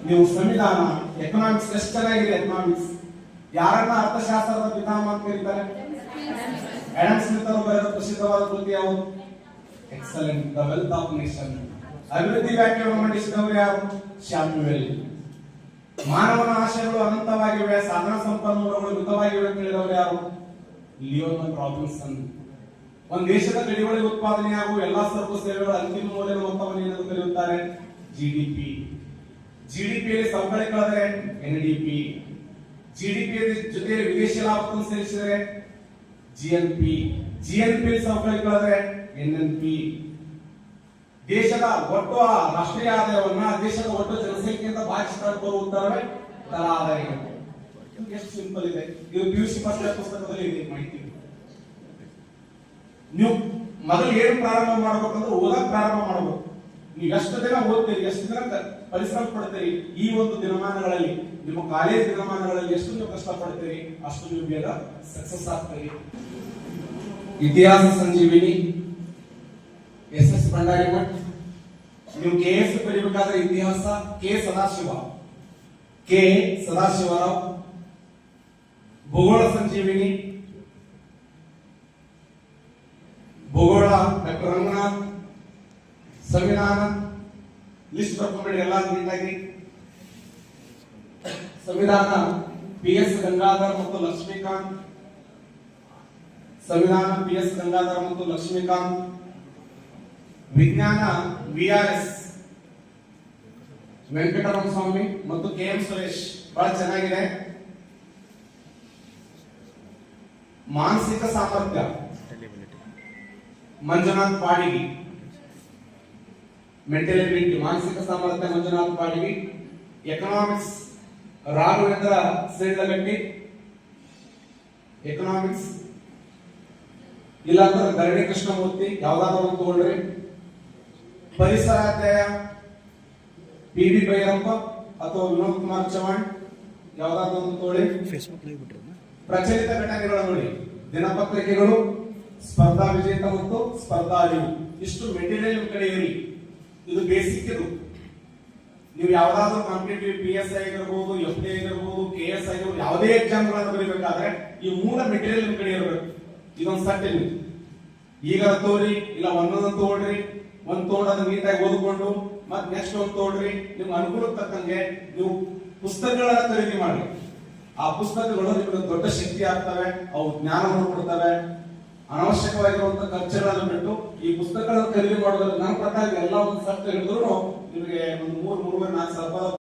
ನೀವು ಸಂವಿಧಾನ, ಎಕನಾಮಿಕ್ಸ್ ಎಷ್ಟು ಚೆನ್ನಾಗಿದೆ. ಎಕನಾಮಿಕ್ಸ್ ಯಾರನ್ನ ಅರ್ಥಶಾಸ್ತ್ರದ ಪಿತಾಮಹ ಅಂತ ಕರೀತಾರೆ? ಆಡಮ್ ಸ್ಮಿತ್ ಅವರು ಬರೆದ ಪ್ರಸಿದ್ಧವಾದ ಕೃತಿ ಯಾವುದು? Excellent, the wealth of nation. ಅಭಿವೃದ್ಧಿ ವ್ಯಾಖ್ಯಾನವನ್ನು ಮಂಡಿಸಿದವರು ಯಾರು? ಶಾಮ್ಯುವೆಲ್. ಮಾನವನ ಆಶಯಗಳು ಅನಂತವಾಗಿವೆ, ಸಾಧನ ಸಂಪನ್ಮೂಲಗಳು ಮಿತವಾಗಿವೆ ಅಂತ ಹೇಳಿದವರು ಯಾರು? Lionel Robinson. ಒಂದು ದೇಶದ ಗಡಿಯೊಳಗೆ ಉತ್ಪಾದನೆಯಾಗುವ ಎಲ್ಲಾ ಸರಕು ಸೇವೆಗಳ ಅಂತಿಮ ಮೌಲ್ಯದ ಮೊತ್ತವನ್ನು ಏನೆಂದು ಕರೆಯುತ್ತಾರೆ? ಜಿಡಿಪಿ. ಜಿಡಿಪಿಯಲ್ಲಿ ಸವಕಳಿ ಕಳೆದರೆ ಎನ್ಡಿಪಿ. ಜಿಡಿಪಿ ಜೊತೆ ವಿದೇಶಿ ಲಾಭವನ್ನು ಸೇರಿಸಿದರೆ ಜಿಎನ್ಪಿ. ಜಿಎನ್ಪಿ ಸವಕಳಿ ಕಳೆದರೆ ಎನ್ಎನ್ಪಿ. ದೇಶದ ಒಟ್ಟು ರಾಷ್ಟ್ರೀಯ ಆದಾಯವನ್ನ ದೇಶದ ಒಟ್ಟು ಜನಸಂಖ್ಯೆಯಿಂದ ಭಾಗಿಸಿಕೊಂಡು ಉತ್ತರವೇ ತಲಾ ಆದಾಯ. ಎಷ್ಟು ಸಿಂಪಲ್ ಇದೆ. ಇದು ಪಿಯುಸಿ ಪಠ್ಯ ಪುಸ್ತಕದಲ್ಲಿ ಇದೆ ಮಾಹಿತಿ. ನೀವು ಮೊದಲು ಏನು ಪ್ರಾರಂಭ ಮಾಡಬೇಕಂದ್ರೆ ಓದಕ್ ಪ್ರಾರಂಭ ಮಾಡಬೇಕು. ನೀವು ಎಷ್ಟು ದಿನ ಓದ್ತೀರಿ, ಎಷ್ಟು ದಿನ ಪರಿಶ್ರಮ ಪಡ್ತೀರಿ, ಈ ಒಂದು ದಿನಮಾನಗಳಲ್ಲಿ ನಿಮ್ಮ ಕಾಲೇಜ್ ದಿನಮಾನಗಳಲ್ಲಿ ಎಷ್ಟು ನೀವು ಕಷ್ಟ ಪಡ್ತೀರಿ ಅಷ್ಟು ನೀವು ಬೇಗ ಸಕ್ಸಸ್ ಆಗ್ತೀರಿ. ಇತಿಹಾಸ ಸಂಜೀವಿನಿ, ಎಸ್ ಭಂಡಾರಿ ಮಠ್. ನೀವು KS ಬರೀಬೇಕಾದ್ರೆ ಇತಿಹಾಸ ಕೆ ಸದಾಶಿವರಾವ್. ಭೂಗೋಳ ಸಂಜೀವಿನಿ, ಭೂಗೋಳ ಡಾಕ್ಟರ್ ರಂಗನಾಥ್. ಸಂವಿಧಾನ ಲಿಸ್ಟ್ ಬರ್ಕೊಂಡ್ಬಿಡಿ ಎಲ್ಲ ನೀಟಾಗಿ. ಸಂವಿಧಾನ PS ಗಂಗಾಧರ್ ಮತ್ತು ಲಕ್ಷ್ಮೀಕಾಂತ್. ಸಂವಿಧಾನ PS ಗಂಗಾಧರ್ ಮತ್ತು ಲಕ್ಷ್ಮೀಕಾಂತ್. ವಿಜ್ಞಾನ VRS ವೆಂಕಟರಮಣ ಸ್ವಾಮಿ ಮತ್ತು KM ಸುರೇಶ್. ಬಹಳ ಚೆನ್ನಾಗಿದೆ. ಮಾನಸಿಕ ಸಾಮರ್ಥ್ಯ ಮಂಜುನಾಥ್ ಪಾಡಿಗಿ. ಮೆಂಟಲ್ ಎಬಿಲಿಟಿ, ಮಾನಸಿಕ ಸಾಮರ್ಥ್ಯ ಮಂಜುನಾಥ್ ಪಾಡಿಗಿ. ಎಕನಾಮಿಕ್ಸ್ ರಾಘವೇಂದ್ರ ಸೇಡ್ಲಗಟ್ಟಿ. ಎಕನಾಮಿಕ್ಸ್ ಇಲ್ಲಾಂದ್ರೆ ಧರಣಿ ಕೃಷ್ಣಮೂರ್ತಿ, ಯಾವ್ದಾದ್ರು ಒಂದು ತಗೊಳ್ರಿ. ಪರಿಸರ ಅಧ್ಯಾಯ PV ಭೈರಪ್ಪ ಅಥವಾ ವಿನೋದ್ ಕುಮಾರ್ ಚವಾಣ್, ಯಾವ್ದಾದ್ರು ಒಂದು ತಗೊಳ್ಳಿ. ಪ್ರಚಲಿತ ಘಟನೆಗಳು ನೋಡಿ, ದಿನಪತ್ರಿಕೆಗಳು, ಸ್ಪರ್ಧಾ ವಿಜೇತ ಮತ್ತು ಸ್ಪರ್ಧಾ ಅರಿವು. ಇಷ್ಟು ಮೆಟೀರಿಯಲ್ ಕಡೆ ಇರಿ. ಇದು ಬೇಸಿಕ್. ಇದು ನೀವು ಯಾವ್ದಾದ್ರು ಕಾಂಪಿಟೇಟಿವ್ PSI ಆಗಿರ್ಬೋದು, FD ಆಗಿರ್ಬೋದು, KS ಆಗಿರ್ಬೋದು, ಯಾವುದೇ ಎಕ್ಸಾಮ್ ಗಳನ್ನು ಬರೀಬೇಕಾದ್ರೆ ಈ ಮೂಲ ಮೆಟೀರಿಯಲ್ ಕಡೆ ಇರಬೇಕು. ಇದೊಂದು ಸಟ್ಟಿ ನೀವು ಈಗ ತೋರಿ ಇಲ್ಲ ಒಂದೊಂದು ತೋಡ್ರಿ. ಒಂದ್ ತೋಡೋದು ನೀಟಾಗಿ ಓದ್ಕೊಂಡು ಮತ್ ನೆಕ್ಸ್ಟ್ ಒಂದು ತೋಡ್ರಿ. ನಿಮ್ಗೆ ಅನುಕೂಲಕ್ಕೆ ತಕ್ಕಂಗೆ ನೀವು ಪುಸ್ತಕಗಳನ್ನ ಖರೀದಿ ಮಾಡಿ. ಆ ಪುಸ್ತಕಗಳು ನಿಮಗೆ ದೊಡ್ಡ ಶಕ್ತಿ ಆಗ್ತವೆ, ಅವು ಜ್ಞಾನವನ್ನು ಕೊಡ್ತವೆ. ಅನವಶ್ಯಕವಾಗಿರುವಂತಹ ಖರ್ಚುಗಳನ್ನು ಬಿಟ್ಟು ಈ ಪುಸ್ತಕಗಳನ್ನು ಖರೀದಿ ಮಾಡೋದ್ರಲ್ಲಿ ನನ್ನ ಪ್ರಕಾರ ಎಲ್ಲ ಒಂದು ಸಟ್ಟ ಹಿಡಿದ್ರು ನಿಮಗೆ ಒಂದು 3-4 ಸಾವಿರ